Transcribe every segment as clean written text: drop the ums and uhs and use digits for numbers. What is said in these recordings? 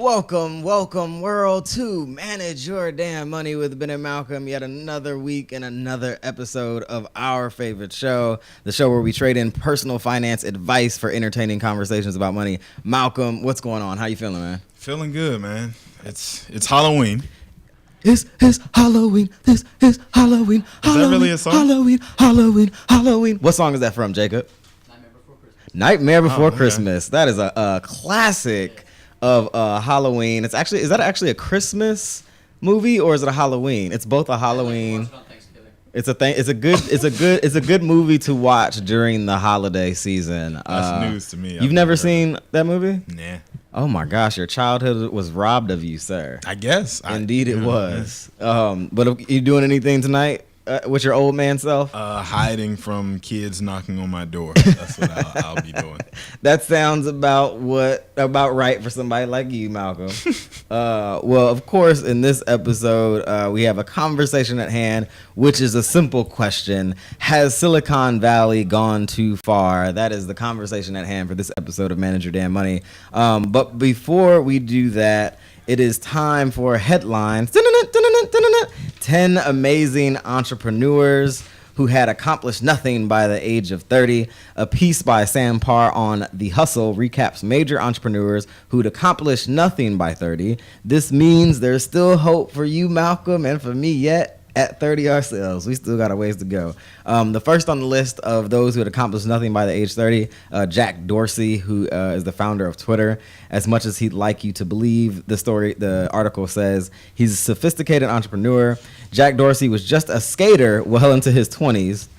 Welcome, world, to Manage Your Damn Money with Ben and Malcolm. Yet another week and another episode of our favorite show, the show where we trade in personal finance advice for entertaining conversations about money. Malcolm, what's going on? How you feeling, man? Feeling good, man. It's Halloween. It's Halloween. This is Halloween. Is that really a song? Halloween. What song is that from, Jacob? Nightmare Before Christmas. That is a classic of Halloween. Is that actually a Christmas movie or is it a Halloween? It's both a Halloween. It's a good movie to watch during the holiday season. That's news to me. You've never seen that movie? Nah. Oh my gosh, your childhood was robbed of you, sir. I guess. Indeed it was. But are you doing anything tonight with your old man self? Hiding from kids knocking on my door. That's what I'll be doing. That sounds about right for somebody like you, Malcolm. Well, of course, in this episode, we have a conversation at hand, which is a simple question. Has Silicon Valley gone too far? That is the conversation at hand for this episode of Manage Your Damn Money. But before we do that, it is time for headlines. 10 amazing entrepreneurs who had accomplished nothing by the age of 30. A piece by Sam Parr on The Hustle recaps major entrepreneurs who'd accomplished nothing by 30. This means there's still hope for you, Malcolm, and for me yet. At 30 ourselves, we still got a ways to go. The first on the list of those who had accomplished nothing by the age 30, Jack Dorsey, who is the founder of Twitter. As much as he'd like you to believe, the article says he's a sophisticated entrepreneur. Jack Dorsey was just a skater well into his 20s.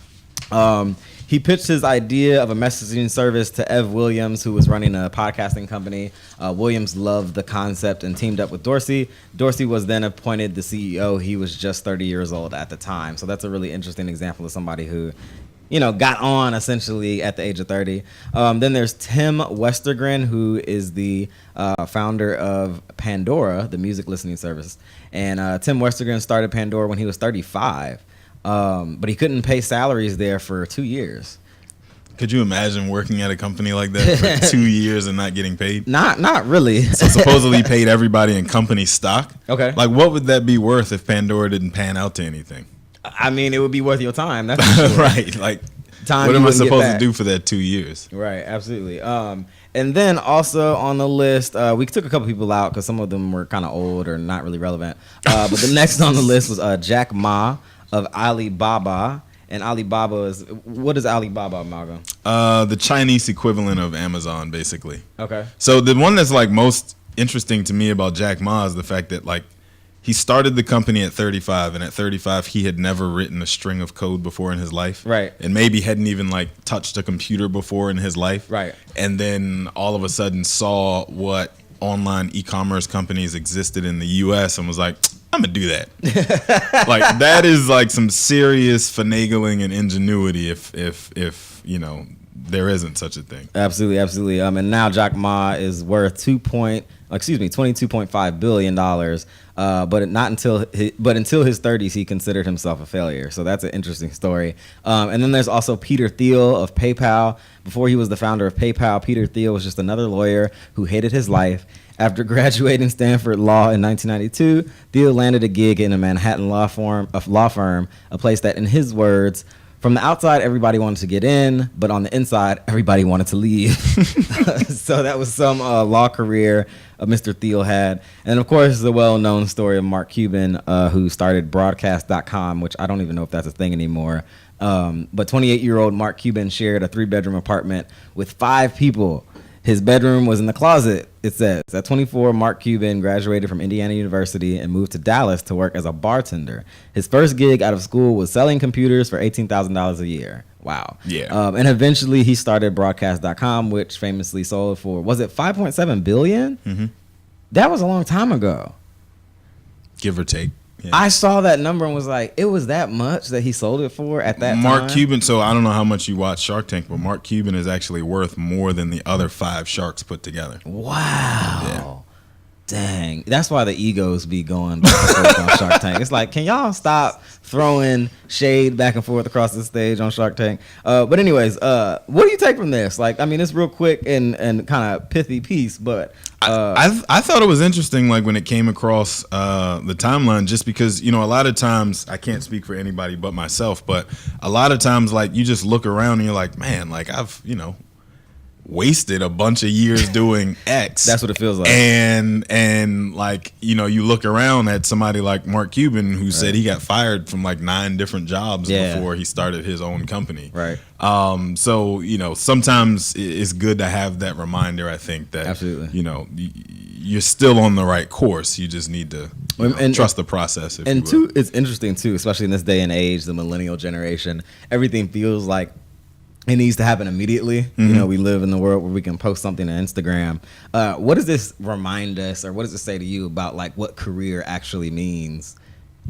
He pitched his idea of a messaging service to Ev Williams, who was running a podcasting company. Williams loved the concept and teamed up with Dorsey. Dorsey was then appointed the CEO. He was just 30 years old at the time. So that's a really interesting example of somebody who, got on essentially at the age of 30. Then there's Tim Westergren, who is the founder of Pandora, the music listening service. And Tim Westergren started Pandora when he was 35. But he couldn't pay salaries there for 2 years. Could you imagine working at a company like that for 2 years and not getting paid? Not really. So supposedly he paid everybody in company stock. Okay. Like, what would that be worth if Pandora didn't pan out to anything? I mean, it would be worth your time. That's for sure. Right. Like, time what am I supposed to do for that 2 years? Right. Absolutely. And then also on the list, we took a couple people out because some of them were kind of old or not really relevant. But the next on the list was Jack Ma of Alibaba. And Alibaba what is Alibaba, Malcolm? The Chinese equivalent of Amazon, basically. Okay. So the one that's like most interesting to me about Jack Ma is the fact that like he started the company at 35, and at 35 he had never written a string of code before in his life. Right. And maybe hadn't even like touched a computer before in his life. Right. And then all of a sudden saw what online e-commerce companies existed in the US and was like, I'm gonna do that. Like, that is like some serious finagling and ingenuity if there isn't such a thing. Absolutely. And now Jack Ma is worth $22.5 billion. But until his 30s, he considered himself a failure. So that's an interesting story. And then there's also Peter Thiel of PayPal. Before he was the founder of PayPal, Peter Thiel was just another lawyer who hated his life. After graduating Stanford Law in 1992, Thiel landed a gig in a Manhattan law firm, a place that, in his words, from the outside, everybody wanted to get in, but on the inside, everybody wanted to leave. So that was some law career Mr. Thiel had. And of course, the well-known story of Mark Cuban, who started broadcast.com, which I don't even know if that's a thing anymore. But 28-year-old Mark Cuban shared a 3-bedroom apartment with 5 people. His bedroom was in the closet, it says. At 24, Mark Cuban graduated from Indiana University and moved to Dallas to work as a bartender. His first gig out of school was selling computers for $18,000 a year. Wow. Yeah. And eventually he started broadcast.com, which famously sold for, was it $5.7 billion? Mm-hmm. That was a long time ago. Give or take. Yeah. I saw that number and was like, it was that much that he sold it for at that time? Mark Cuban, so I don't know how much you watch Shark Tank, but Mark Cuban is actually worth more than the other 5 sharks put together. Wow. Dang, that's why the egos be going back and forth on Shark Tank. It's like, can y'all stop throwing shade back and forth across the stage on Shark Tank? But anyways, what do you take from this? Like, I mean, it's real quick and kind of pithy piece, but I thought it was interesting, like when it came across the timeline, just because, you know, a lot of times, I can't speak for anybody but myself, but a lot of times, like, you just look around and you're like, man, like I've, you know, wasted a bunch of years doing X. That's what it feels like. And like, you know, you look around at somebody like Mark Cuban, who said he got fired from like 9 different jobs before he started his own company. Right. So, you know, sometimes it's good to have that reminder, I think, that, absolutely, you know, you're still on the right course. You just need to trust the process. And two, it's interesting too, especially in this day and age, the millennial generation, everything feels like it needs to happen immediately. Mm-hmm. You know, we live in the world where we can post something on Instagram. What does this remind us, or what does it say to you about like what career actually means,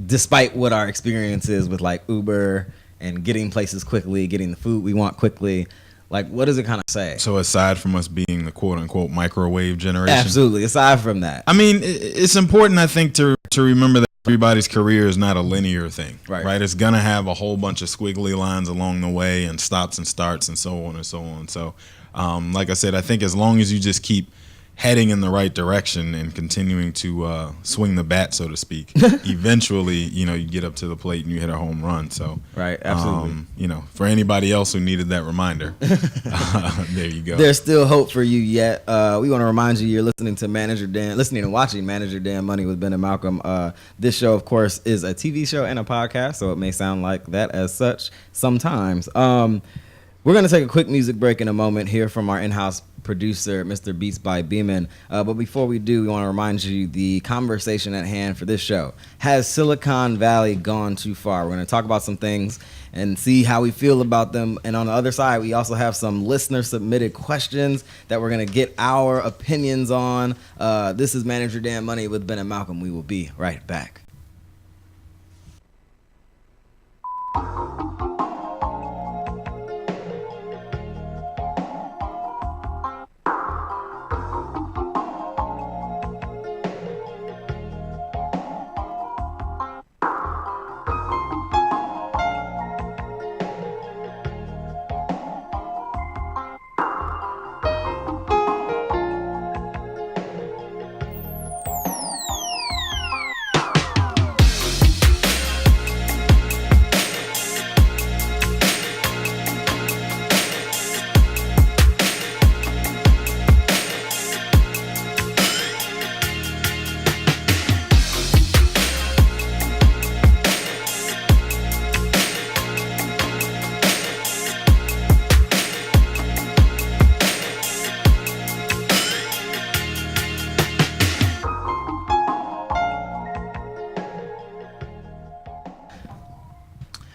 despite what our experience is with like Uber and getting places quickly, getting the food we want quickly? Like, what does it kind of say? So aside from us being the quote unquote microwave generation, absolutely. Aside from that, I mean, it's important, I think, to remember that everybody's career is not a linear thing, right? It's gonna have a whole bunch of squiggly lines along the way, and stops and starts, and so on and so on. So, like I said, I think as long as you just keep heading in the right direction and continuing to swing the bat, so to speak, eventually, you know, you get up to the plate and you hit a home run. So, right, absolutely. You know, for anybody else who needed that reminder, there you go. There's still hope for you yet. We want to remind you, you're listening and watching Manager Dan Money with Ben and Malcolm. This show, of course, is a TV show and a podcast, so it may sound like that as such sometimes. We're going to take a quick music break in a moment, hear from our in-house producer, Mr. Beats by Beeman. But before we do, we want to remind you the conversation at hand for this show. Has Silicon Valley gone too far? We're going to talk about some things and see how we feel about them. And on the other side, we also have some listener-submitted questions that we're going to get our opinions on. This is Manager Dan Money with Ben and Malcolm. We will be right back.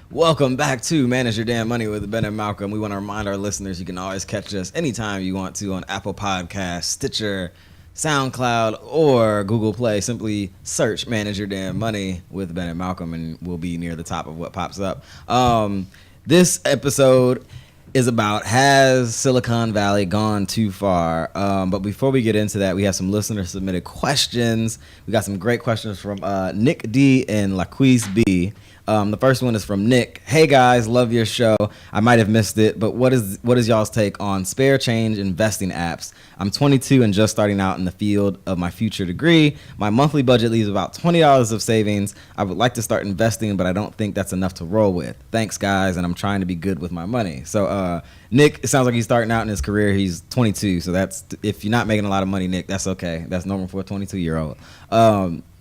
Welcome back to Manager Dan Money with Ben and Malcolm. We want to remind our listeners you can always catch us anytime you want to on Apple Podcasts, Stitcher, SoundCloud, or Google Play. Simply search Manager Dan Money with Ben and Malcolm, and we'll be near the top of what pops up. This episode is about, has Silicon Valley gone too far? But before we get into that, we have some listener submitted questions. We got some great questions from Nick D and Laquise B. The first one is from Nick. Hey guys, love your show. I might have missed it, but what is y'all's take on spare change investing apps? I'm 22 and just starting out in the field of my future degree. My monthly budget leaves about $20 of savings. I would like to start investing, but I don't think that's enough to roll with. Thanks guys, and I'm trying to be good with my money. So Nick, it sounds like he's starting out in his career. He's 22, so that's, if you're not making a lot of money, Nick, that's okay. That's normal for a 22-year-old.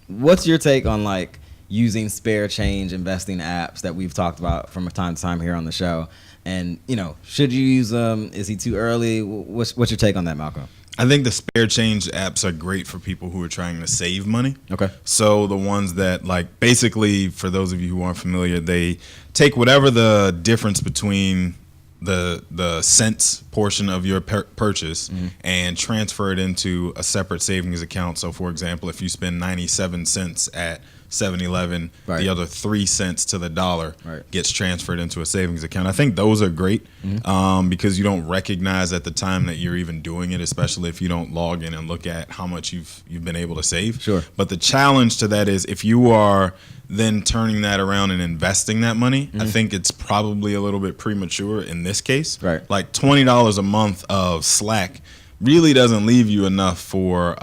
What's your take on like using spare change investing apps that we've talked about from time to time here on the show? And, you know, should you use them? Is he too early? What's your take on that, Malcolm? I think the spare change apps are great for people who are trying to save money. Okay. So the ones that, like, basically, for those of you who aren't familiar, they take whatever the difference between the cents portion of your purchase and transfer it into a separate savings account. So, for example, if you spend 97 cents at 7-Eleven, Right. the other 3 cents to the dollar Right. gets transferred into a savings account. I think those are great because you don't recognize at the time that you're even doing it, especially if you don't log in and look at how much you've been able to save. Sure. But the challenge to that is if you are then turning that around and investing that money, I think it's probably a little bit premature in this case. Right. Like $20 a month of Slack really doesn't leave you enough for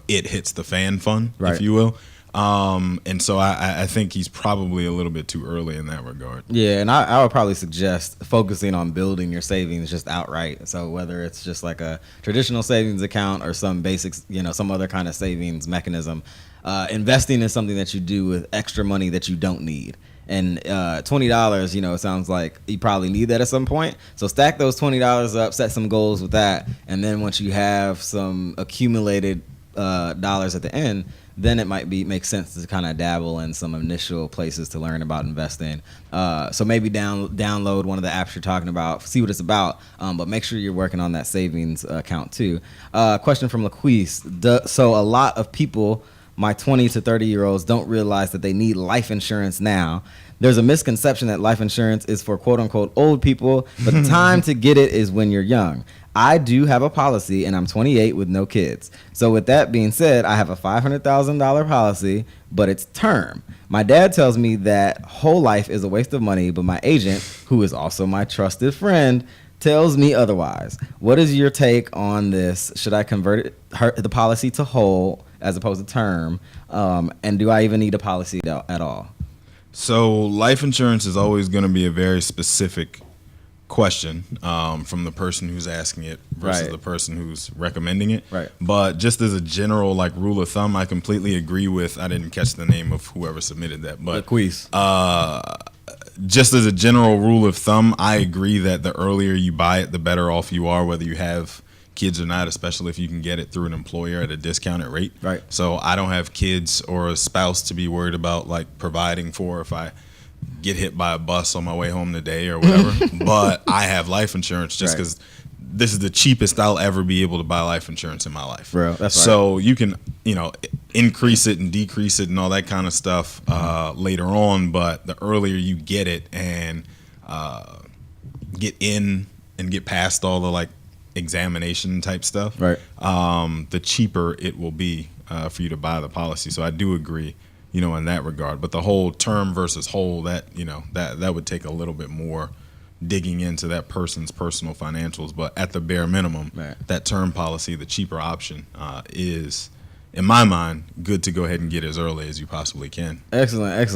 it hits the fan fund, Right. if you will. And so I think he's probably a little bit too early in that regard. Yeah, and I would probably suggest focusing on building your savings just outright. So whether it's just like a traditional savings account or some basics, some other kind of savings mechanism, investing is something that you do with extra money that you don't need. And $20, it sounds like you probably need that at some point. So stack those $20 up, set some goals with that, and then once you have some accumulated dollars at the end, then it might make sense to kind of dabble in some initial places to learn about investing. So maybe download one of the apps you're talking about, see what it's about, but make sure you're working on that savings account too. Question from Laquise. So a lot of people, my 20 to 30-year-olds, don't realize that they need life insurance now. There's a misconception that life insurance is for quote-unquote old people, but the time to get it is when you're young. I do have a policy, and I'm 28 with no kids. So with that being said, I have a $500,000 policy, but it's term. My dad tells me that whole life is a waste of money, but my agent, who is also my trusted friend, tells me otherwise. What is your take on this? Should I convert the policy to whole as opposed to term? And do I even need a policy at all? So life insurance is always going to be a very specific question from the person who's asking it versus Right. the person who's recommending it. Right. But just as a general rule of thumb, I completely agree with. I didn't catch the name of whoever submitted that, but Laquise. just as a general rule of thumb, I agree that the earlier you buy it, the better off you are, whether you have kids or not, especially if you can get it through an employer at a discounted rate. Right. So I don't have kids or a spouse to be worried about providing for if I get hit by a bus on my way home today or whatever. But I have life insurance just Right. because this is the cheapest I'll ever be able to buy life insurance in my life. Bro, that's right. So you can, increase it and decrease it and all that kind of stuff later on. But the earlier you get it and get in and get past all the examination type stuff, Right. the cheaper it will be for you to buy the policy. So I do agree, in that regard. But the whole term versus whole, that would take a little bit more digging into that person's personal financials. But at the bare minimum, Right. that term policy, the cheaper option, is, in my mind, good to go ahead and get as early as you possibly can. Excellent.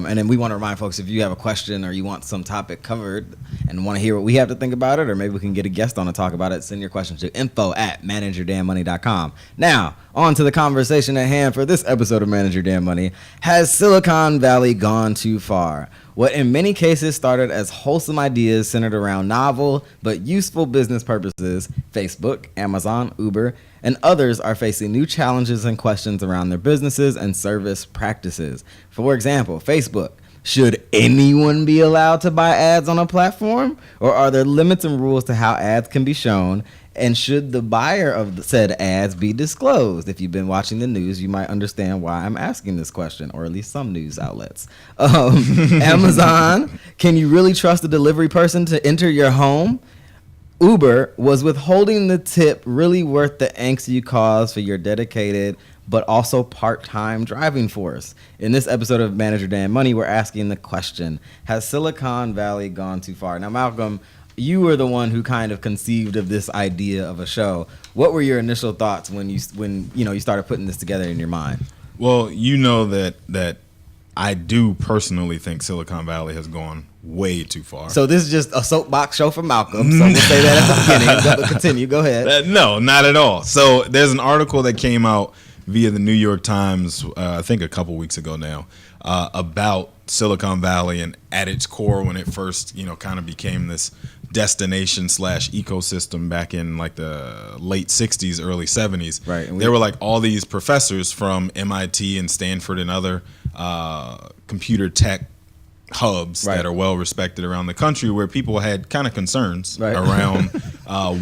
And then we want to remind folks, if you have a question or you want some topic covered and want to hear what we have to think about it, or maybe we can get a guest on to talk about it, send your questions to info@manageyourdamnmoney.com. Now, on to the conversation at hand for this episode of Manage Your Damn Money. Has Silicon Valley gone too far? What in many cases started as wholesome ideas centered around novel but useful business purposes, Facebook, Amazon, Uber, and others are facing new challenges and questions around their businesses and service practices. For example, Facebook. Should anyone be allowed to buy ads on a platform? Or are there limits and rules to how ads can be shown? And should the buyer of the said ads be disclosed? If you've been watching the news, you might understand why I'm asking this question, or at least some news outlets. Amazon, can you really trust a delivery person to enter your home? Uber, was withholding the tip really worth the angst you cause for your dedicated but also part-time driving force? In this episode of Manage Your Damn Money, we're asking the question, has Silicon Valley gone too far? Now, Malcolm, you were the one who kind of conceived of this idea of a show. What were your initial thoughts when you started putting this together in your mind? Well, that I do personally think Silicon Valley has gone way too far. So this is just a soapbox show for Malcolm. So we'll say that at the beginning. But continue. Go ahead. No, not at all. So there's an article that came out via the New York Times, I think a couple weeks ago now, about Silicon Valley and at its core when it first, kind of became this destination / ecosystem back in the late 60s, early 70s. Right. And there were all these professors from MIT and Stanford and other computer tech hubs Right. that are well respected around the country where people had kind of concerns Right. around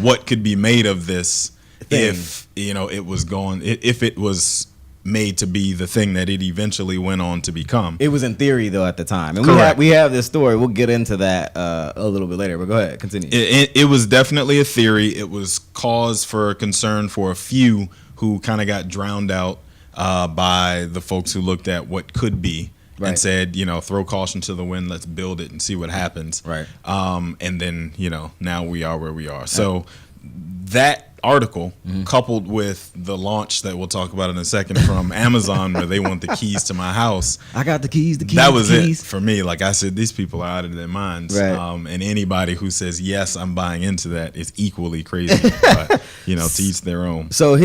what could be made of this Thing. if it was made to be the thing that it eventually went on to become. It was in theory though at the time, and Correct. we have this story. We'll get into that a little bit later. But go ahead, continue. It was definitely a theory. It was cause for concern for a few who kind of got drowned out by the folks who looked at what could be. Right. And said, throw caution to the wind. Let's build it and see what happens. Right. And then, now we are where we are. So that article, coupled with the launch that we'll talk about in a second from Amazon, where they want the keys to my house. I got the keys. That was it for me. Like I said, these people are out of their minds. Right. And anybody who says yes, I'm buying into that is equally crazy. But, to each their own. So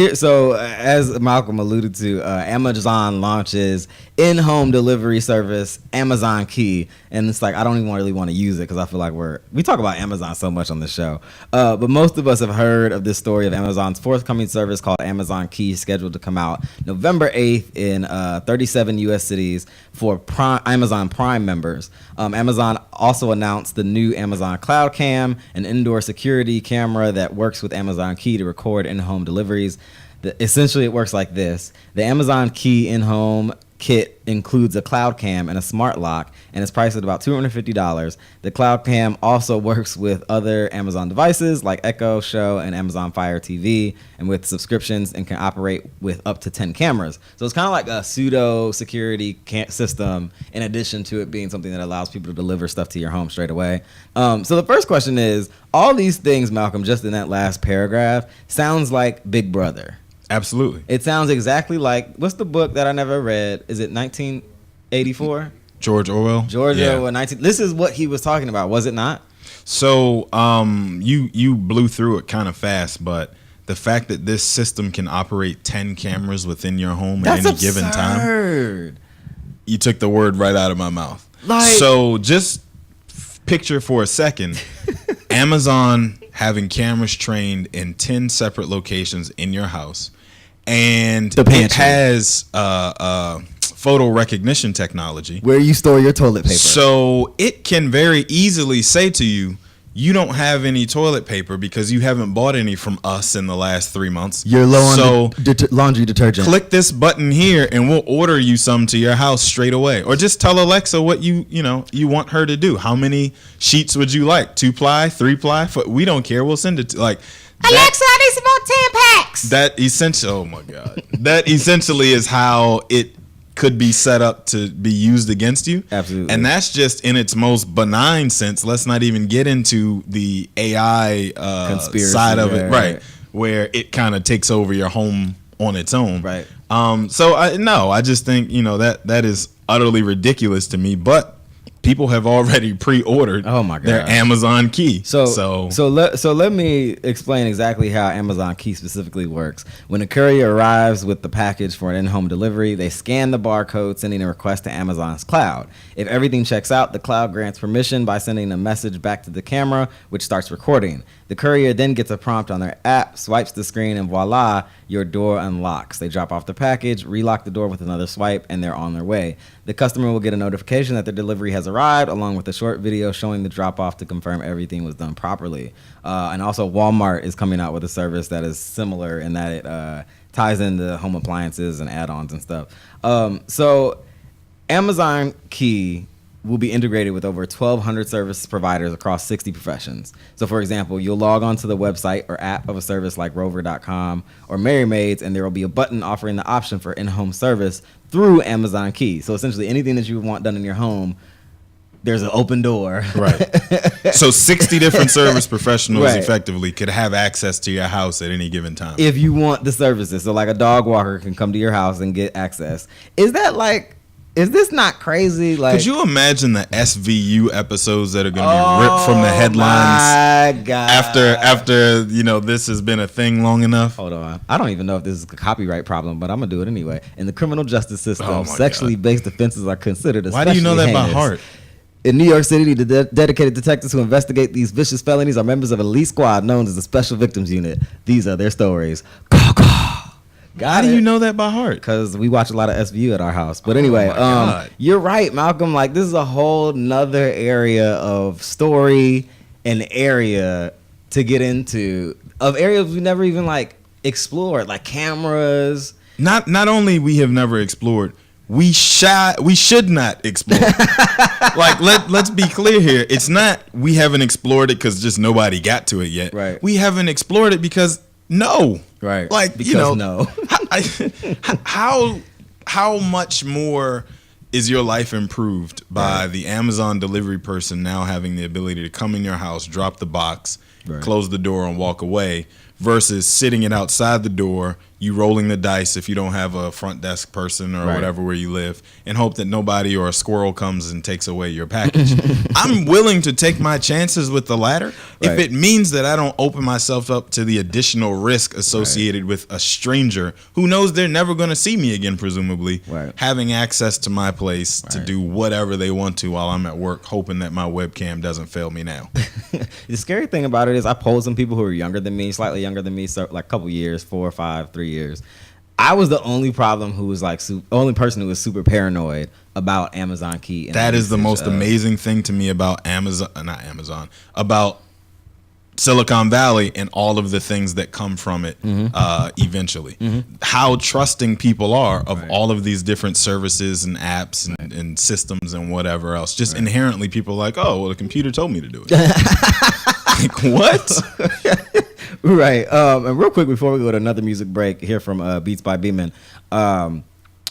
as Malcolm alluded to, Amazon launches in-home delivery service Amazon Key, and it's like I don't even really want to use it because I feel like we talk about Amazon so much on the show, but most of us have heard of this story of Amazon's forthcoming service called Amazon Key, scheduled to come out November 8th in 37 U.S. cities for Amazon Prime members. Amazon also announced the new Amazon Cloud Cam, an indoor security camera that works with Amazon Key to record in-home deliveries. Essentially, it works like this. The Amazon Key in-home kit includes a cloud cam and a smart lock, and it's priced at about $250. The cloud cam also works with other Amazon devices like Echo Show and Amazon Fire TV, and with subscriptions, and can operate with up to 10 cameras. So it's kind of like a pseudo security system, in addition to it being something that allows people to deliver stuff to your home straight away. So the first question is, all these things, Malcolm, just in that last paragraph, sounds like Big Brother. Absolutely. It sounds exactly like, what's the book that I never read? Is it 1984? George Orwell. Orwell, 19. This is what he was talking about, was it not? So you blew through it kind of fast, but the fact that this system can operate 10 cameras within your home at any given time, you took the word right out of my mouth. So just picture for a second Amazon having cameras trained in 10 separate locations in your house, and it has photo recognition technology where you store your toilet paper. So it can very easily say to you, you don't have any toilet paper because you haven't bought any from us in the last 3 months. You're low on laundry detergent. Click this button here and we'll order you some to your house straight away. Or just tell Alexa what you want her to do. How many sheets would you like? 2-ply, 3-ply? We don't care. We'll send it to Alexa, I need some more Tampax. That essentially is how it could be set up to be used against you. Absolutely. And that's just in its most benign sense. Let's not even get into the AI conspiracy side of it, right? Where it kind of takes over your home on its own. Right. I just think, that is utterly ridiculous to me, but people have already pre-ordered their Amazon Key. So let me explain exactly how Amazon Key specifically works. When a courier arrives with the package for an in-home delivery, they scan the barcode, sending a request to Amazon's cloud. If everything checks out, the cloud grants permission by sending a message back to the camera, which starts recording. The courier then gets a prompt on their app, swipes the screen, and voila, your door unlocks. They drop off the package, relock the door with another swipe, and they're on their way. The customer will get a notification that their delivery has arrived, along with a short video showing the drop-off to confirm everything was done properly. And also, Walmart is coming out with a service that is similar in that it ties into home appliances and add-ons and stuff. So Amazon Key will be integrated with over 1,200 service providers across 60 professions. So, for example, you'll log onto the website or app of a service like Rover.com or Mary Maids, and there will be a button offering the option for in-home service through Amazon Key. So, essentially, anything that you want done in your home, there's an open door. Right. So 60 different service professionals effectively could have access to your house at any given time. If you want the services. So, like a dog walker can come to your house and get access. Is this not crazy? Like, could you imagine the SVU episodes that are going to be ripped from the headlines? My God. After this has been a thing long enough? Hold on. I don't even know if this is a copyright problem, but I'm going to do it anyway. In the criminal justice system, sexually based offenses are considered especially Why do you know that heinous. by heart? In New York City, the dedicated detectives who investigate these vicious felonies are members of an elite squad known as the Special Victims Unit. These are their stories. How do you know that by heart? Because we watch a lot of SVU at our house. But anyway, you're right, Malcolm. Like, this is a whole nother area of story and area to get into, of areas we never even explored, like cameras Not only we have never explored, we should not explore. Like let's be clear here. It's not we haven't explored it because just nobody got to it yet. Right. We haven't explored it because no. Right. Like because no. How much more is your life improved by the Amazon delivery person now having the ability to come in your house, drop the box, close the door, and walk away, versus sitting it outside the door, you rolling the dice if you don't have a front desk person or whatever where you live, and hope that nobody or a squirrel comes and takes away your package. I'm willing to take my chances with the latter if it means that I don't open myself up to the additional risk associated with a stranger who knows they're never going to see me again, presumably, having access to my place to do whatever they want to while I'm at work, hoping that my webcam doesn't fail me now. The scary thing about it is I polled some people who are younger than me, slightly younger than me, so like a couple years, 4 or 5, 3 years. I was the only person who was super paranoid about Amazon Key. That is the most amazing thing to me about about Silicon Valley and all of the things that come from it eventually. How trusting people are of all of these different services and apps and systems and whatever else. Just inherently people are like, oh, well, the computer told me to do it. Like, what? Right. And real quick before we go to another music break, here from Beats by Beeman.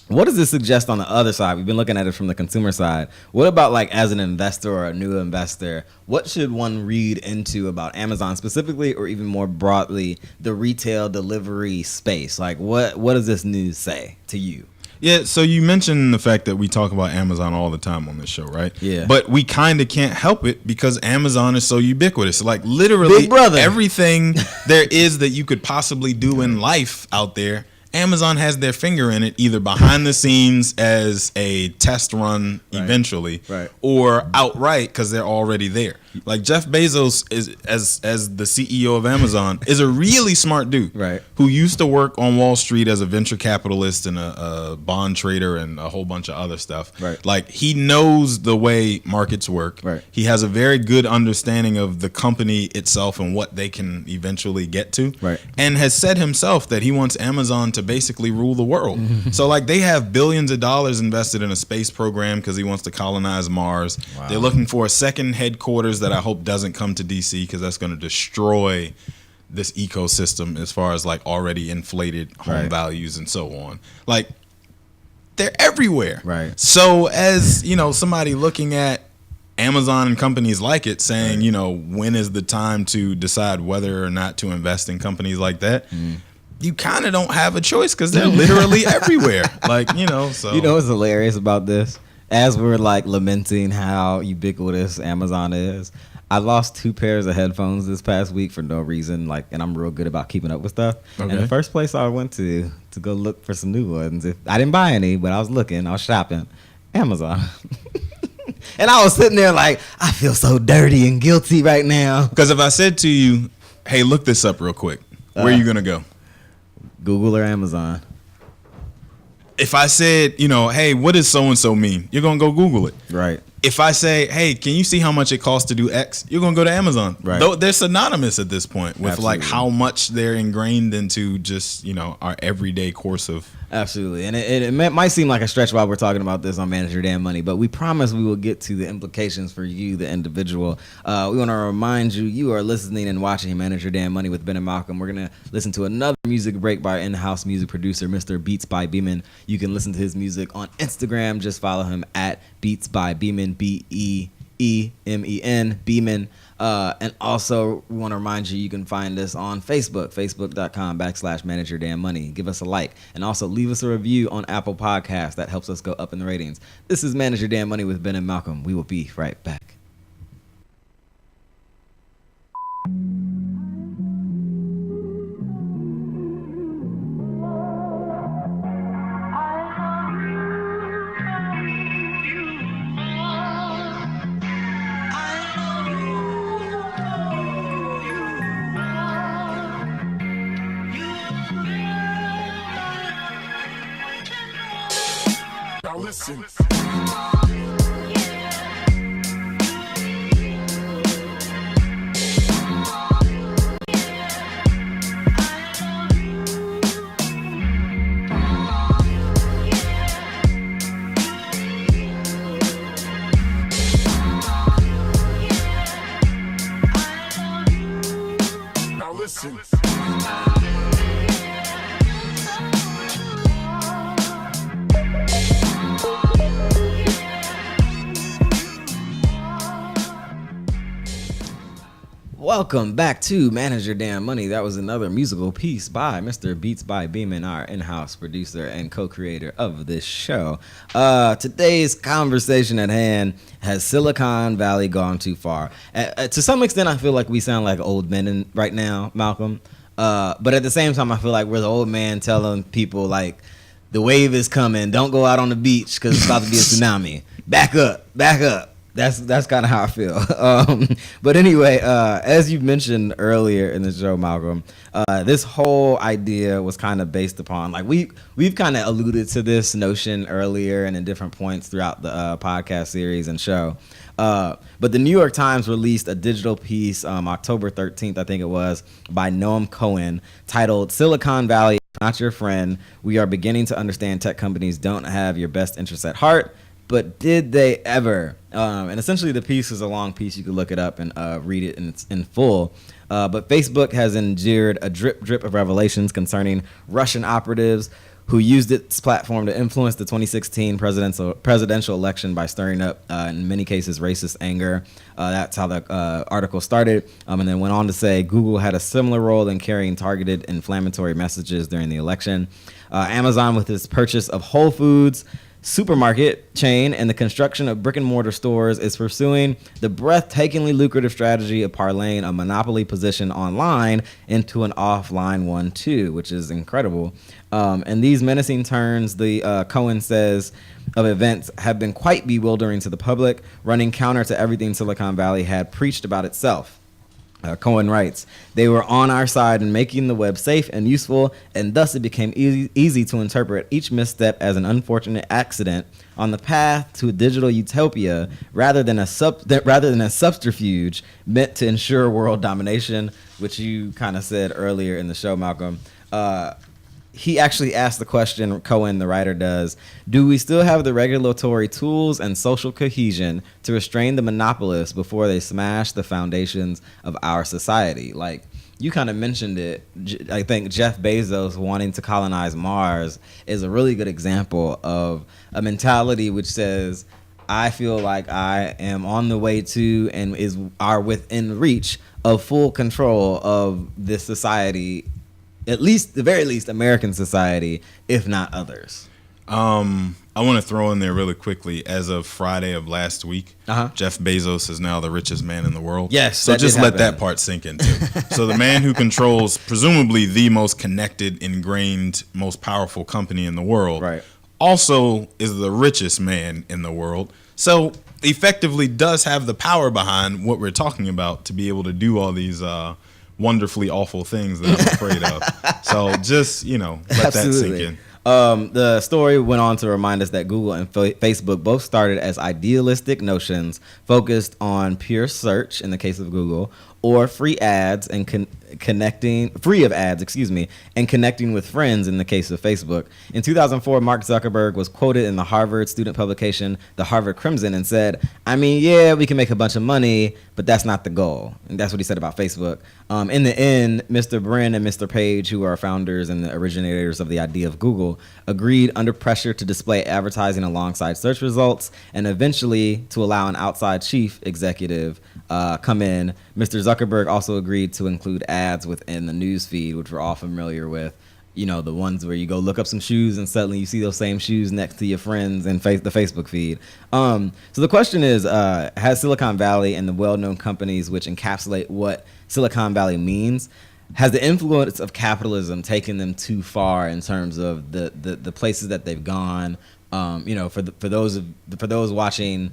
What does this suggest on the other side? We've been looking at it from the consumer side. What about like as an investor or a new investor? What should one read into about Amazon specifically, or even more broadly, the retail delivery space? Like what does this news say to you? Yeah, so you mentioned the fact that we talk about Amazon all the time on this show, right? Yeah. But we kind of can't help it because Amazon is so ubiquitous. Like literally everything there is that you could possibly do in life out there, Amazon has their finger in it, either behind the scenes as a test run eventually, or outright because they're already there. Like Jeff Bezos is as the CEO of Amazon is a really smart dude, who used to work on Wall Street as a venture capitalist and a bond trader and a whole bunch of other stuff. Like he knows the way markets work. He has a very good understanding of the company itself and what they can eventually get to, and has said himself that he wants Amazon to basically rule the world. So like they have billions of dollars invested in a space program because he wants to colonize Mars. They're looking for a second headquarters that I hope doesn't come to DC because that's going to destroy this ecosystem as far as like already inflated home values and so on. Like they're everywhere. So as you know, somebody looking at Amazon and companies like it saying, you know, when is the time to decide whether or not to invest in companies like that? You kind of don't have a choice because they're literally everywhere. Like, you know, so. You know what's hilarious about this? As we're like lamenting how ubiquitous Amazon is, I lost 2 pairs of headphones this past week for no reason. Like, and I'm real good about keeping up with stuff. And the first place I went to go look for some new ones, I didn't buy any, but I was shopping, Amazon. And I was sitting there like, I feel so dirty and guilty right now. Because if I said to you, hey, look this up real quick, where are you going to go? Google or Amazon. If I said, you know, hey, what does so-and-so mean? You're going to go Google it. Right. If I say, hey, can you see how much it costs to do X? You're going to go to Amazon. Right. Though they're synonymous at this point with like how much they're ingrained into just, you know, our everyday course of. Absolutely. And it might seem like a stretch while we're talking about this on Manage Your Damn Money, but we promise we will get to the implications for you, the individual. We want to remind you are listening and watching Manage Your Damn Money with Ben and Malcolm. We're going to listen to another music break by our in-house music producer, Mr. Beats by Beeman. You can listen to his music on Instagram. Just follow him at Beats by Beeman, BEEMEN, Beeman. And also, we want to remind you can find us on Facebook, facebook.com/Manage Your Damn Money. Give us a like. And also, leave us a review on Apple Podcasts. That helps us go up in the ratings. This is Manage Your Damn Money with Ben and Malcolm. We will be right back. Listen. Welcome back to Manage Your Damn Money. That was another musical piece by Mr. Beats by Beeman, our in-house producer and co-creator of this show. Today's conversation at hand, has Silicon Valley gone too far? To some extent, I feel like we sound like old men right now, Malcolm. But at the same time, I feel like we're the old man telling people, like, the wave is coming. Don't go out on the beach because it's about to be a tsunami. Back up. That's kind of how I feel. But anyway, as you mentioned earlier in the show, Malcolm, this whole idea was kind of based upon, like, we've kind of alluded to this notion earlier and in different points throughout the podcast series and show. But the New York Times released a digital piece October 13th, I think it was, by Noam Cohen, titled "Silicon Valley, Not Your Friend. We are beginning to understand tech companies don't have your best interests at heart. But did they ever?" And essentially the piece is a long piece. You can look it up and read it in full. But Facebook has endured a drip of revelations concerning Russian operatives who used its platform to influence the 2016 presidential election by stirring up, in many cases, racist anger. That's how the article started. And then went on to say Google had a similar role in carrying targeted inflammatory messages during the election. Amazon, with its purchase of Whole Foods supermarket chain and the construction of brick and mortar stores, is pursuing the breathtakingly lucrative strategy of parlaying a monopoly position online into an offline one too, which is incredible. And these menacing turns, the Cohen says, of events have been quite bewildering to the public, running counter to everything Silicon Valley had preached about itself. Cohen writes, "They were on our side in making the web safe and useful, and thus it became easy to interpret each misstep as an unfortunate accident on the path to a digital utopia rather than a subterfuge meant to ensure world domination," which you kind of said earlier in the show, Malcolm. He actually asked the question, Cohen, the writer, does, "Do we still have the regulatory tools and social cohesion to restrain the monopolists before they smash the foundations of our society?" Like, you kind of mentioned it. I think Jeff Bezos wanting to colonize Mars is a really good example of a mentality which says, I feel like I am on the way to and are within reach of full control of this society, at least, the very least, American society, if not others. I want to throw in there really quickly, as of Friday of last week, Jeff Bezos is now the richest man in the world. Yes. So just let that part sink in, too. So the man who controls presumably the most connected, ingrained, most powerful company in the world, right, also is the richest man in the world. So effectively does have the power behind what we're talking about to be able to do all these wonderfully awful things that I'm afraid of. So just, let that sink in. The story went on to remind us that Google and Facebook both started as idealistic notions focused on pure search in the case of Google, or free ads and connecting with friends in the case of Facebook. In 2004, Mark Zuckerberg was quoted in the Harvard student publication, The Harvard Crimson, and said, "I mean, yeah, we can make a bunch of money, but that's not the goal." And that's what he said about Facebook. In the end, Mr. Brin and Mr. Page, who are founders and the originators of the idea of Google, agreed under pressure to display advertising alongside search results and eventually to allow an outside chief executive come in. Mr. Zuckerberg also agreed to include ads within the news feed, which we're all familiar with. The ones where you go look up some shoes and suddenly you see those same shoes next to your friends in the Facebook feed. So the question is, has Silicon Valley and the well-known companies which encapsulate what Silicon Valley means, has the influence of capitalism taken them too far in terms of the places that they've gone? For those watching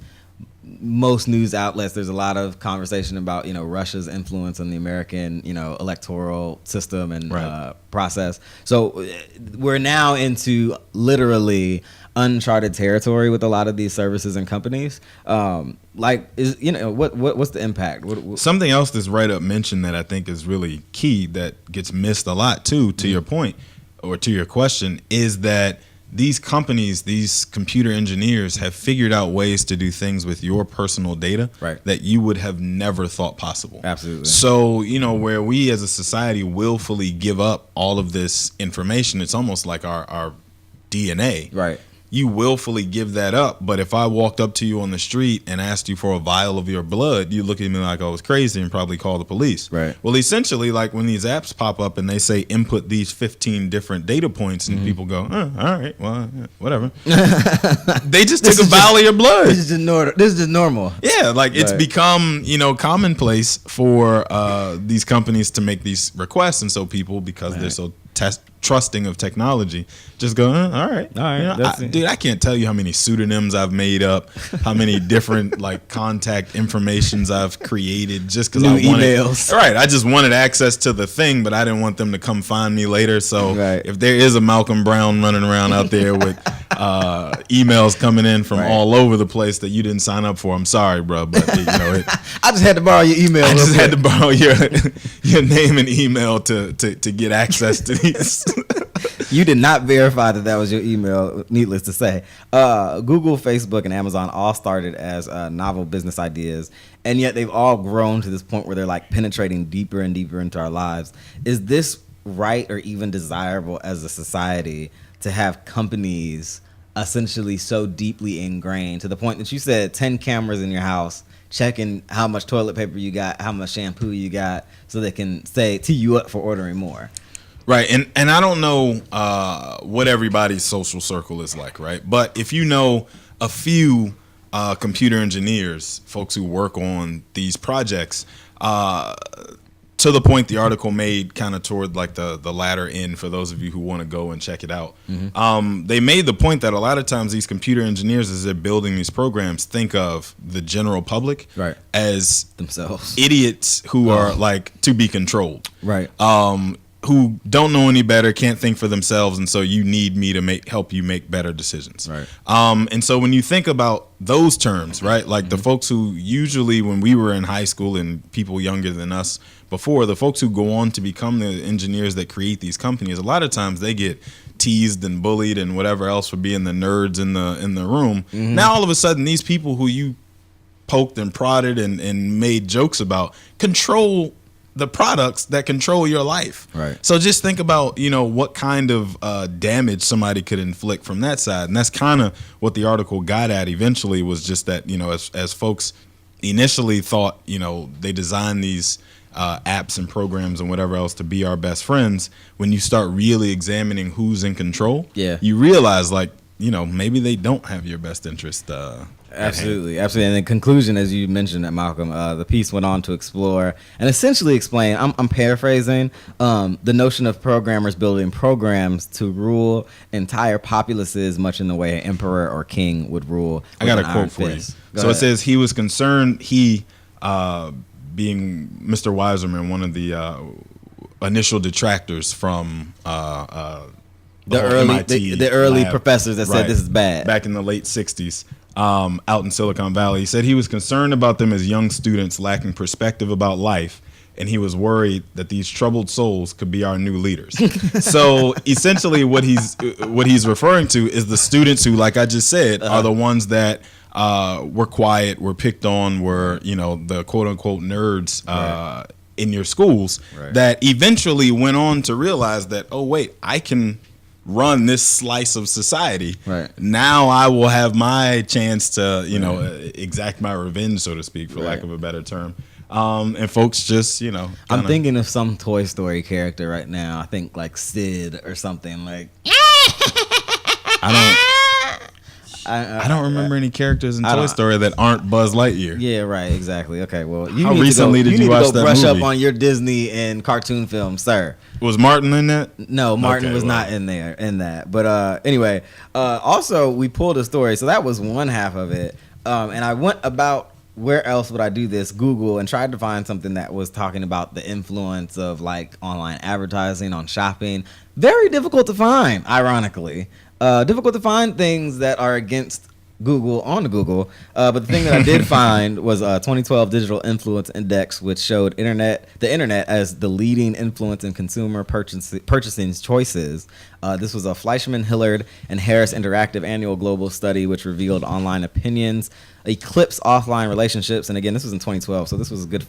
most news outlets, there's a lot of conversation about Russia's influence on the American electoral system and process. So we're now into literally uncharted territory with a lot of these services and companies. What's the impact? Something else this write-up mentioned that I think is really key that gets missed a lot too, to your point or to your question, is that these companies, these computer engineers have figured out ways to do things with your personal data that you would have never thought possible. Absolutely. So, where we as a society willfully give up all of this information, it's almost like our DNA. Right. You willfully give that up. But if I walked up to you on the street and asked you for a vial of your blood, you look at me like I was crazy and probably call the police. Right. Well, essentially, like when these apps pop up and they say input these 15 different data points, and people go, all right, well, whatever. They just took a vial of your blood. This is just normal. Yeah, like it's become, commonplace for these companies to make these requests, and so people, because they're so trusting of technology, just go, all right. Dude, I can't tell you how many pseudonyms I've made up, how many different like contact informations I've created just because I wanted emails. Right, I just wanted access to the thing, but I didn't want them to come find me later. So if there is a Malcolm Brown running around out there with emails coming in from all over the place that you didn't sign up for, I'm sorry, bro, but I just had to borrow your email. I just had to borrow your name and email to get access to these. You did not verify that was your email, needless to say. Google, Facebook, and Amazon all started as novel business ideas, and yet they've all grown to this point where they're like penetrating deeper and deeper into our lives. Is this right or even desirable as a society to have companies essentially so deeply ingrained to the point that you said 10 cameras in your house checking how much toilet paper you got, how much shampoo you got, so they can say tee you up for ordering more? Right, and I don't know what everybody's social circle is like, right? But if you know a few computer engineers, folks who work on these projects, to the point the article made kind of toward like the latter end for those of you who want to go and check it out. They made the point that a lot of times these computer engineers, as they're building these programs, think of the general public as themselves, idiots who are like to be controlled. Right. Who don't know any better, can't think for themselves, and so you need me to help you make better decisions. Right. And so when you think about those terms, right, like the folks who usually, when we were in high school and people younger than us before, the folks who go on to become the engineers that create these companies, a lot of times they get teased and bullied and whatever else for being the nerds in the room. Now all of a sudden, these people who you poked and prodded and made jokes about control the products that control your life. Right. So just think about, what kind of damage somebody could inflict from that side. And that's kind of what the article got at eventually, was just that, as folks initially thought, they designed these apps and programs and whatever else to be our best friends. When you start really examining who's in control, you realize like, maybe they don't have your best interest. Absolutely. And in conclusion, as you mentioned, Malcolm, the piece went on to explore and essentially explain, I'm paraphrasing, the notion of programmers building programs to rule entire populaces, much in the way an emperor or king would rule. I got a quote for you. So it says he was concerned, being Mr. Weiserman, one of the initial detractors from the early lab, professors that said this is bad back in the late 60s. Out in Silicon Valley. He said he was concerned about them as young students lacking perspective about life, and he was worried that these troubled souls could be our new leaders. So essentially what he's referring to is the students who, like I just said, are the ones that were quiet, were picked on, were, the quote unquote nerds in your schools that eventually went on to realize that, oh wait, I can run this slice of society. Now I will have my chance to, exact my revenge, so to speak, for lack of a better term. And folks just, I'm thinking of some Toy Story character right now. I think like Sid or something like. I don't remember any characters in Toy Story that aren't Buzz Lightyear. Yeah, right, exactly. Okay, well, how recently did you watch that movie? Brush up on your Disney and cartoon films, sir. Was Martin in that? No, Martin was not in that. But anyway, also we pulled a story, so that was one half of it. And I went about where else would I do this? Google, and tried to find something that was talking about the influence of like online advertising on shopping. Very difficult to find, ironically. Difficult to find things that are against Google on Google. But the thing that I did find was a 2012 Digital Influence Index, which showed the internet as the leading influence in consumer purchasing choices. This was a Fleischman, Hillard, and Harris Interactive annual global study, which revealed online opinions eclipse offline relationships. And again, this was in 2012, so this was a good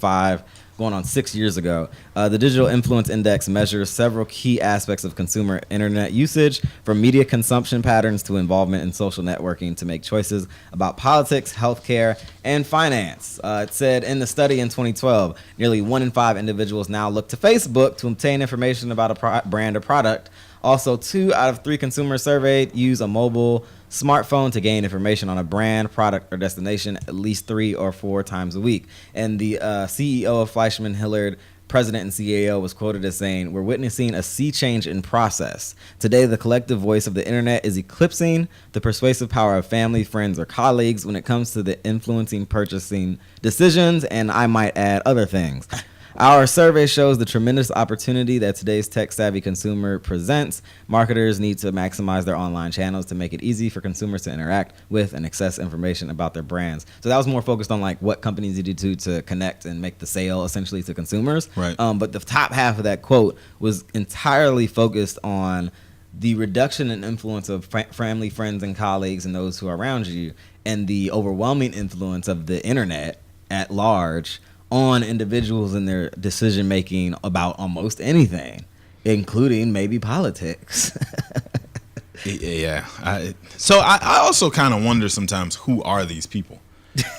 going on 6 years ago. The Digital Influence Index measures several key aspects of consumer internet usage, from media consumption patterns to involvement in social networking, to make choices about politics, healthcare, and finance. It said in the study in 2012, nearly 1 in 5 individuals now look to Facebook to obtain information about a brand or product. Also, 2 out of 3 consumers surveyed use a mobile smartphone to gain information on a brand, product, or destination at least 3 or 4 times a week. And the CEO of Fleischman Hillard, president and CAO, was quoted as saying, "We're witnessing a sea change in process. Today, the collective voice of the internet is eclipsing the persuasive power of family, friends, or colleagues when it comes to the influencing purchasing decisions, and I might add other things." Our survey shows the tremendous opportunity that today's tech-savvy consumer presents. Marketers need to maximize their online channels to make it easy for consumers to interact with and access information about their brands. So that was more focused on like what companies need to do to connect and make the sale essentially to consumers. Right. But the top half of that quote was entirely focused on the reduction in influence of family, friends, and colleagues and those who are around you, and the overwhelming influence of the internet at large on individuals and their decision making about almost anything, including maybe politics. Yeah. I also kind of wonder sometimes, who are these people?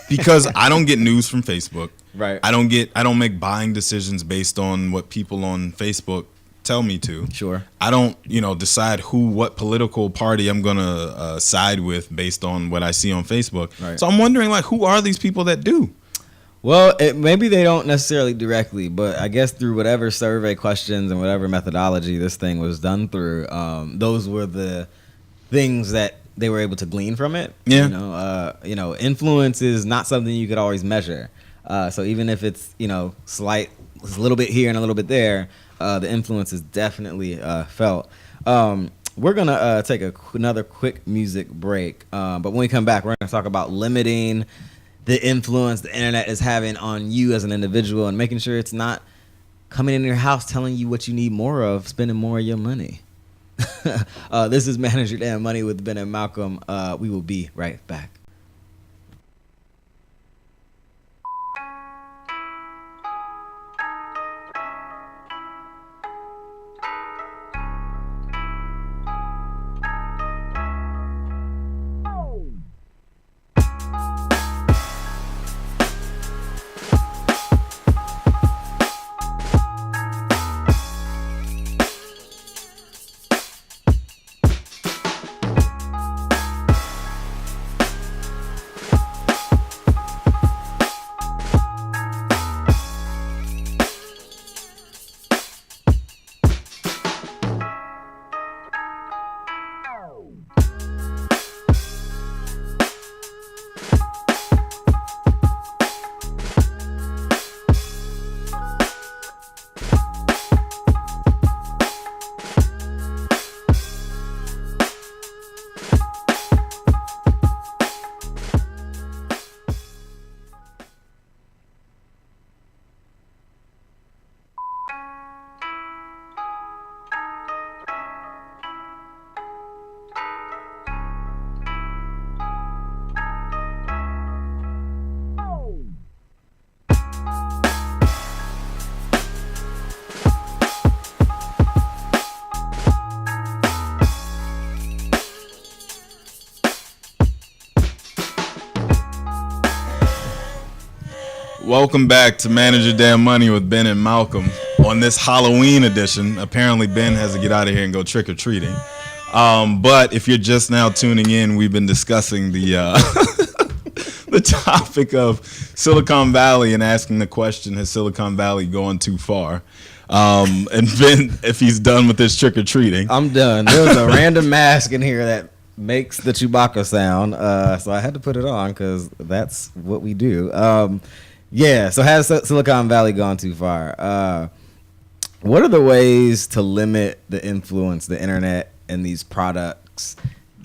Because I don't get news from Facebook. Right. I don't make buying decisions based on what people on Facebook tell me to. Sure. I don't, decide what political party I'm going to side with based on what I see on Facebook. Right. So I'm wondering, who are these people that do? Well, maybe they don't necessarily directly, but I guess through whatever survey questions and whatever methodology this thing was done through, those were the things that they were able to glean from it. Yeah. Influence is not something you could always measure. So even if it's, slight, it's a little bit here and a little bit there, the influence is definitely felt. We're going to take another quick music break. But when we come back, we're going to talk about limiting the influence the internet is having on you as an individual and making sure it's not coming in your house telling you what you need more of, spending more of your money. This is Manage Your Damn Money with Ben and Malcolm. We will be right back. Welcome back to Manage Your Damn Money with Ben and Malcolm. On this Halloween edition, apparently Ben has to get out of here and go trick-or-treating. But if you're just now tuning in, we've been discussing the the topic of Silicon Valley and asking the question, has Silicon Valley gone too far? And Ben, if he's done with this trick-or-treating. I'm done. There was a random mask in here that makes the Chewbacca sound, so I had to put it on because that's what we do. So has Silicon Valley gone too far? What are the ways to limit the influence the internet and these products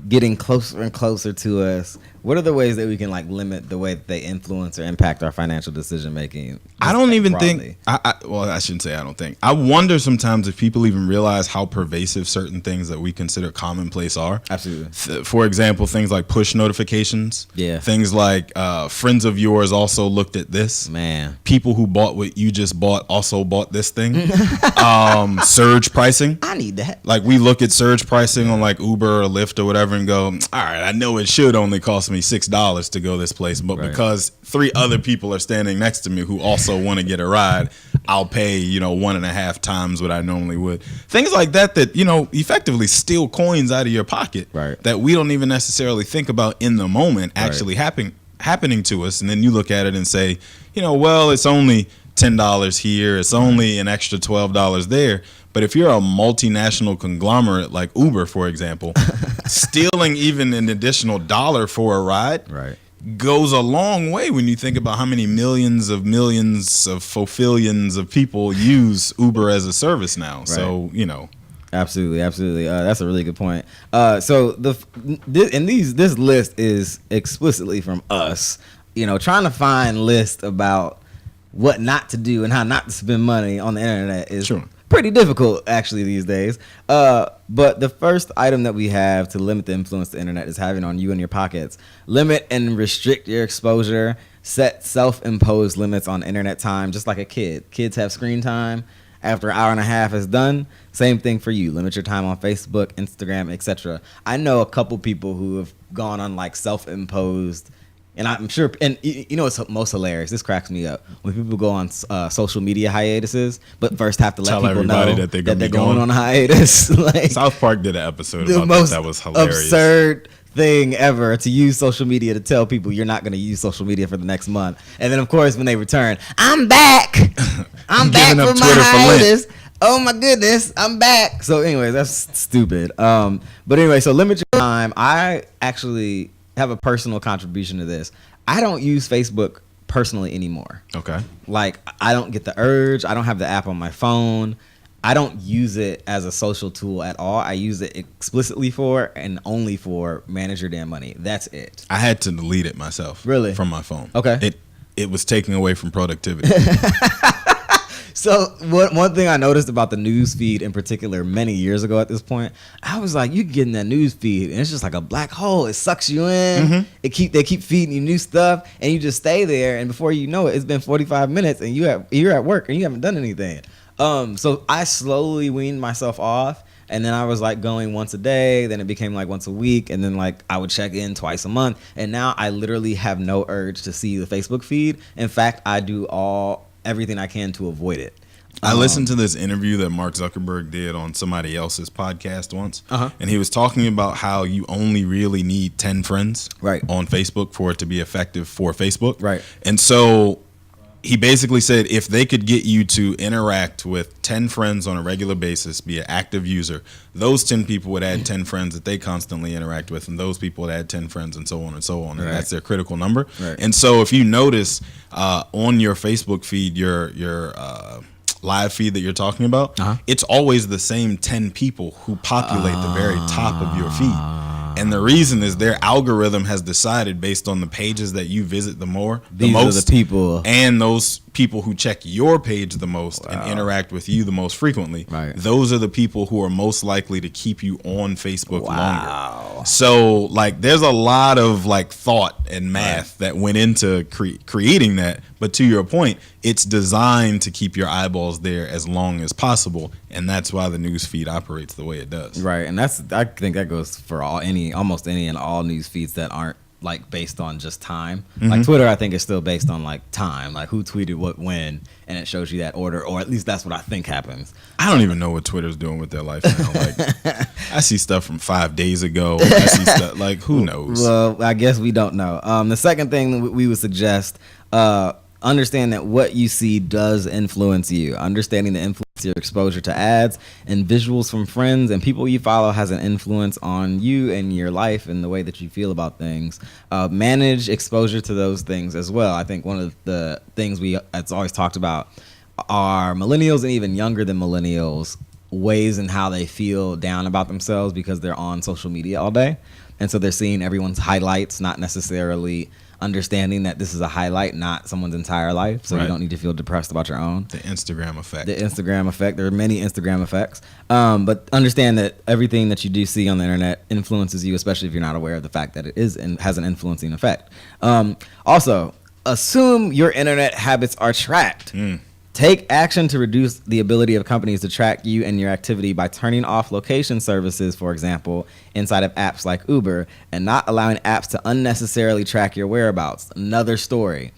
getting closer and closer to us What are the ways that we can like limit the way that they influence or impact our financial decision making? I don't even think. Well, I shouldn't say I don't think. I wonder sometimes if people even realize how pervasive certain things that we consider commonplace are. Absolutely. For example, things like push notifications. Yeah. Things like friends of yours also looked at this. Man. People who bought what you just bought also bought this thing. Surge pricing. I need that. Like we look at surge pricing on like Uber or Lyft or whatever and go, all right, I know it should only cost me $6 to go this place, but because 3 other people are standing next to me who also want to get a ride, I'll pay 1.5 times what I normally would. Things like that effectively steal coins out of your pocket that we don't even necessarily think about in the moment actually happening to us. And then you look at it and say, well, it's only $10 here, it's only an extra $12 there. But if you're a multinational conglomerate like Uber, for example, stealing even an additional $1 for a ride goes a long way when you think about how many millions of fulfillions of people use Uber as a service now. So, Absolutely. That's a really good point. So this list is explicitly from us, trying to find lists about what not to do and how not to spend money on the internet is pretty difficult actually these days. But the first item that we have to limit the influence the internet is having on you and your pockets. Limit and restrict your exposure. Set self-imposed limits on internet time, just like a kid. Kids have screen time. After an hour and a half is done, same thing for you. Limit your time on Facebook, Instagram, etc. I know a couple people who have gone on like self-imposed, and I'm sure, and what's most hilarious? This cracks me up when people go on social media hiatuses, but first have to let people know that they're going on a hiatus. Like, South Park did an episode about that was hilarious. Absurd thing ever to use social media to tell people you're not going to use social media for the next month, and then of course when they return, I'm back. I'm back from my hiatus. Oh my goodness, I'm back. So anyways, that's stupid. But anyway, so limit your time. I actually have a personal contribution to this. I don't use Facebook personally anymore. Okay. Like I don't get the urge. I don't have the app on my phone. I don't use it as a social tool at all. I use it explicitly for and only for manage your damn money. That's it. I had to delete it myself. Really? From my phone. Okay. It was taking away from productivity. So one thing I noticed about the news feed in particular many years ago at this point, I was like, you get in that news feed and it's just like a black hole. It sucks you in. Mm-hmm. They keep feeding you new stuff and you just stay there. And before you know it, it's been 45 minutes and you're at work and you haven't done anything. So I slowly weaned myself off. And then I was like going once a day. Then it became like once a week. And then like I would check in twice a month. And now I literally have no urge to see the Facebook feed. In fact, I do everything I can to avoid it. I listened to this interview that Mark Zuckerberg did on somebody else's podcast once. And he was talking about how you only really need 10 friends on Facebook for it to be effective for Facebook. Right. And so he basically said if they could get you to interact with 10 friends on a regular basis, be an active user, those 10 people would add 10 friends that they constantly interact with, and those people would add 10 friends and so on and so on. And that's their critical number. Right. And so if you notice on your Facebook feed, your live feed that you're talking about, it's always the same 10 people who populate the very top of your feed. And the reason is their algorithm has decided based on the pages that you visit the most, are the people, and those people who check your page the most and interact with you the most frequently. Right. Those are the people who are most likely to keep you on Facebook longer. So like there's a lot of like thought and math that went into creating that. But to your point, it's designed to keep your eyeballs there as long as possible, and that's why the news feed operates the way it does. Right, and I think that goes for almost any and all news feeds that aren't like based on just time. Like Twitter, I think is still based on like time, like who tweeted what when, and it shows you that order, or at least that's what I think happens. I don't even know what Twitter's doing with their life now. Like I see stuff from 5 days ago. I see stuff like who knows. Well, I guess we don't know. The second thing we would suggest. Understand that what you see does influence you. Understanding the influence your exposure to ads and visuals from friends and people you follow has an influence on you and your life and the way that you feel about things. Manage exposure to those things as well. I think one of the things that's always talked about are millennials and even younger than millennials ways in how they feel down about themselves because they're on social media all day. And so they're seeing everyone's highlights, not necessarily understanding that this is a highlight, not someone's entire life. So you don't need to feel depressed about your own. The Instagram effect. The Instagram effect. There are many Instagram effects. But understand that everything that you do see on the internet influences you, especially if you're not aware of the fact that it is and has an influencing effect. Also, assume your internet habits are tracked. Take action to reduce the ability of companies to track you and your activity by turning off location services, for example, inside of apps like Uber, and not allowing apps to unnecessarily track your whereabouts. Another story.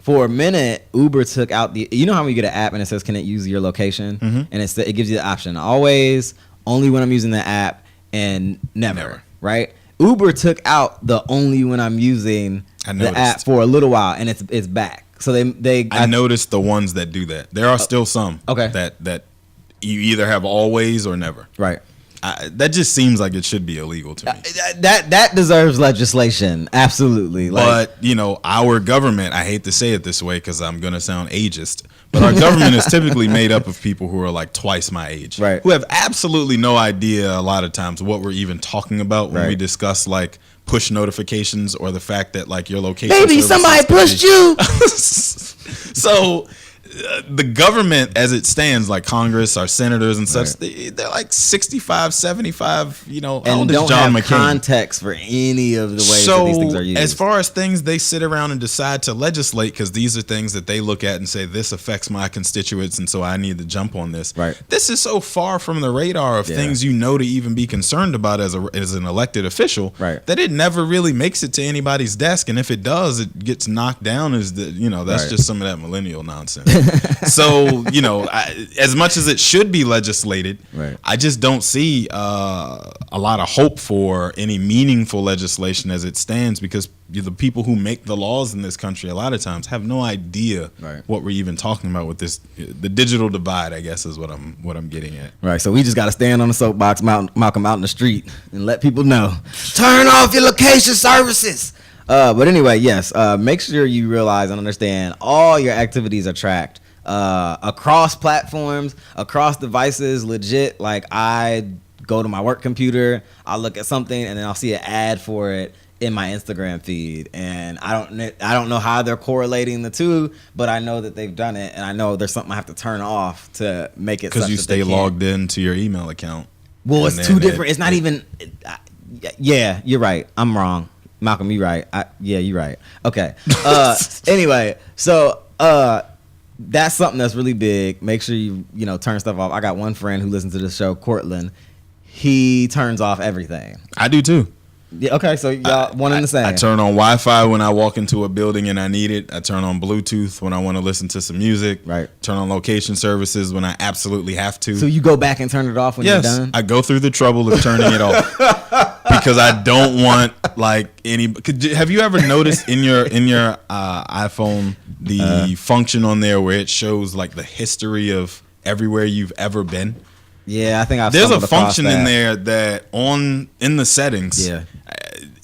For a minute, Uber took out you know how you get an app and it says, can it use your location? And it gives you the option, always, only when I'm using the app, and never. Right? Uber took out the only when I'm using the app for a little while, and it's back. So I noticed the ones that do that. There are still some that you either have always or never. Right. That just seems like it should be illegal to me. That deserves legislation. Absolutely. But, our government, I hate to say it this way because I'm going to sound ageist, but our government is typically made up of people who are like twice my age. Right. Who have absolutely no idea a lot of times what we're even talking about when we discuss like push notifications or the fact that like your location. Maybe somebody pushed you. So the government as it stands, like Congress, our senators and such, they're like 65, 75, and old don't as John have McCain. Context for any of the ways that these things are used. As far as things they sit around and decide to legislate, because these are things that they look at and say, this affects my constituents, and so I need to jump on this. Right. This is so far from the radar of things to even be concerned about as an elected official that it never really makes it to anybody's desk, and if it does, it gets knocked down as that's just some of that millennial nonsense. So, as much as it should be legislated, I just don't see a lot of hope for any meaningful legislation as it stands, because the people who make the laws in this country a lot of times have no idea what we're even talking about with this. The digital divide, I guess, is what I'm getting at. Right. So we just got to stand on the soapbox, Malcolm, out in the street, and let people know, turn off your location services. But anyway, yes, make sure you realize and understand all your activities are tracked. Across platforms, across devices, legit. Like, I go to my work computer, I'll look at something, and then I'll see an ad for it in my Instagram feed, and I don't know how they're correlating the two, but I know that they've done it, and I know there's something I have to turn off to make it because you stay logged into your email account. Well, it's too different. It's not even. Yeah, you're right. I'm wrong, Malcolm. You're right. You're right. Okay. Anyway, so that's something that's really big. Make sure you turn stuff off. I got one friend who listens to the show, Cortland. He turns off everything. I do too. Yeah. Okay. So y'all one and the same. I turn on Wi-Fi when I walk into a building and I need it. I turn on Bluetooth when I want to listen to some music. Right. Turn on location services when I absolutely have to. So you go back and turn it off when you're done? I go through the trouble of turning it off because I don't want like any. Have you ever noticed in your iPhone the function on there where it shows like the history of everywhere you've ever been? Yeah, I think there's a function in there that in the settings,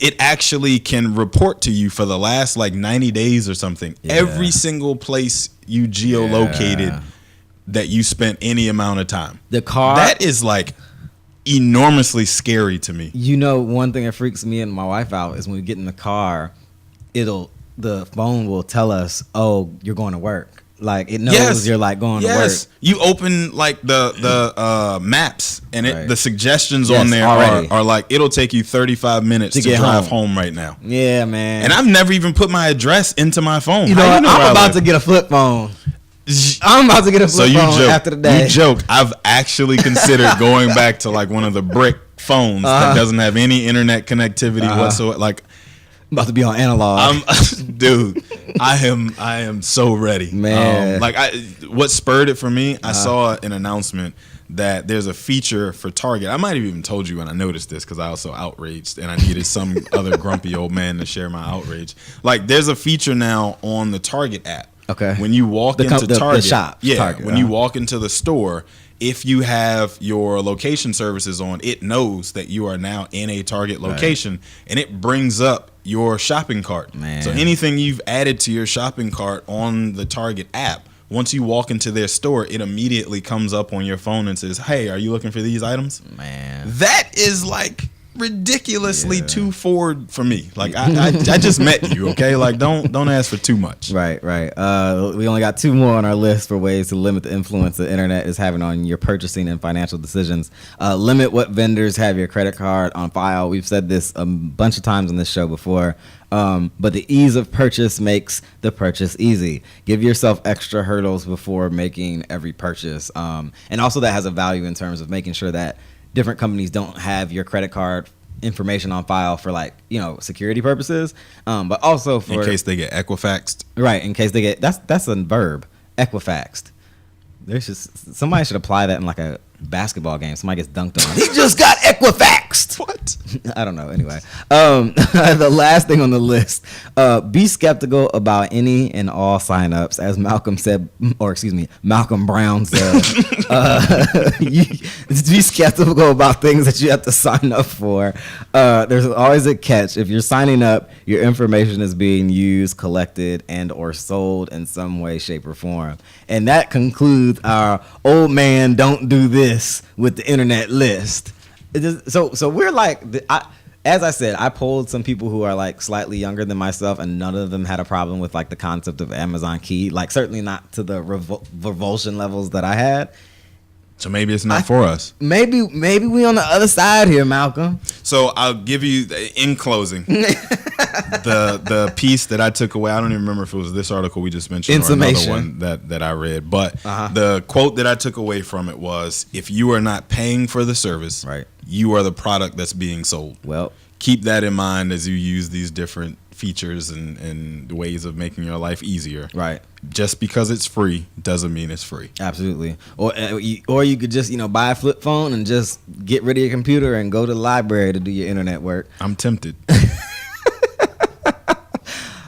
it actually can report to you for the last like 90 days or something. Yeah. Every single place you geolocated that you spent any amount of time. The car, that is like enormously scary to me. One thing that freaks me and my wife out is when we get in the car, the phone will tell us, "Oh, you're going to work." Like it knows you're like going to work. You open like the maps and the suggestions on there are like it'll take you 35 minutes to drive home right now. Yeah, man. And I've never even put my address into my phone. I'm about to get a flip phone. I'm about to get a flip phone after the day. You joke. I've actually considered going back to like one of the brick phones that doesn't have any internet connectivity whatsoever. Like, I'm about to be on analog. Dude, I am so ready. Man. What spurred it for me, I saw an announcement that there's a feature for Target. I might have even told you when I noticed this because I was so outraged and I needed some other grumpy old man to share my outrage. Like, there's a feature now on the Target app. Okay. When you walk into Target, the shop. Yeah. Target, when you walk into the store, if you have your location services on, it knows that you are now in a Target location, and it brings up your shopping cart. Man. So anything you've added to your shopping cart on the Target app once you walk into their store, it immediately comes up on your phone and says, "Hey, are you looking for these items?" Man, that is like ridiculously too forward for me. Like I just met you, okay? Like don't ask for too much. Right. We only got 2 more on our list for ways to limit the influence the internet is having on your purchasing and financial decisions. Limit what vendors have your credit card on file. We've said this a bunch of times on this show before. But the ease of purchase makes the purchase easy. Give yourself extra hurdles before making every purchase. And also that has a value in terms of making sure that different companies don't have your credit card information on file for security purposes, but also for in case they get Equifaxed. Right, in case they get that's a verb, Equifaxed. There's just somebody should apply that in like a basketball game. Somebody gets dunked on. He just got Equifaxed. What? I don't know. Anyway, the last thing on the list: be skeptical about any and all signups, as Malcolm said, or excuse me, Malcolm Brown said. Be skeptical about things that you have to sign up for. There's always a catch. If you're signing up, your information is being used, collected, and or sold in some way, shape, or form. And that concludes our old man don't do this with the internet list. So we're like, as I said, I polled some people who are like slightly younger than myself, and none of them had a problem with like the concept of Amazon Key. Like certainly not to the revulsion levels that I had. So maybe it's not for us. Maybe we on the other side here, Malcolm. So I'll give you, in closing, the piece that I took away. I don't even remember if it was this article we just mentioned or another one that I read. But the quote that I took away from it was, if you are not paying for the service, right, you are the product that's being sold. Well, keep that in mind as you use these different features and ways of making your life easier. Right. Just because it's free doesn't mean it's free. Absolutely. Or you could just buy a flip phone and just get rid of your computer and go to the library to do your internet work. I'm tempted.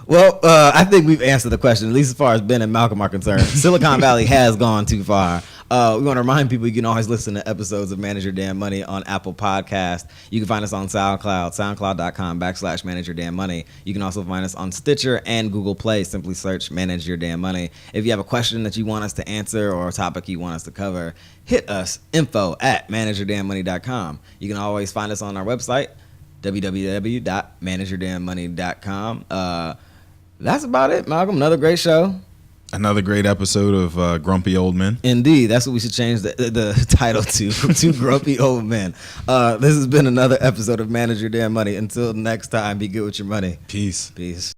Well, I think we've answered the question, at least as far as Ben and Malcolm are concerned. Silicon Valley has gone too far. We want to remind people you can always listen to episodes of Manage Your Damn Money on Apple Podcast. You can find us on SoundCloud, soundcloud.com/Manage Your Damn Money. You can also find us on Stitcher and Google Play. Simply search Manage Your Damn Money. If you have a question that you want us to answer or a topic you want us to cover, hit us, info@manageyourdamnmoney.com. You can always find us on our website, www.manageyourdamnmoney.com. That's about it, Malcolm. Another great show. Another great episode of Grumpy Old Men. Indeed. That's what we should change the title to Grumpy Old Men. This has been another episode of Manage Your Damn Money. Until next time, be good with your money. Peace. Peace.